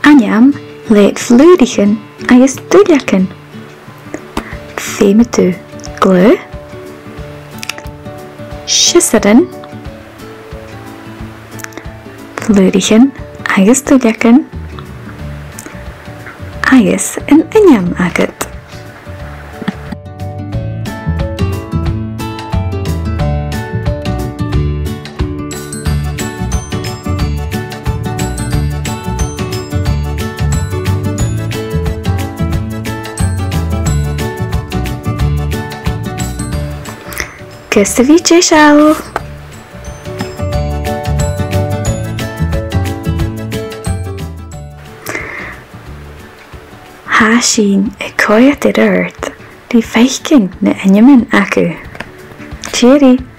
Anyam leid flúdichen agus dúliachan. Féime tú glú, sisadan, flúdichen agus dúliachan, agus an anyam agat. Gusta bhí seo. Há sin ag cóiad ar ort, dí feiccin na innimin acu. Cheery.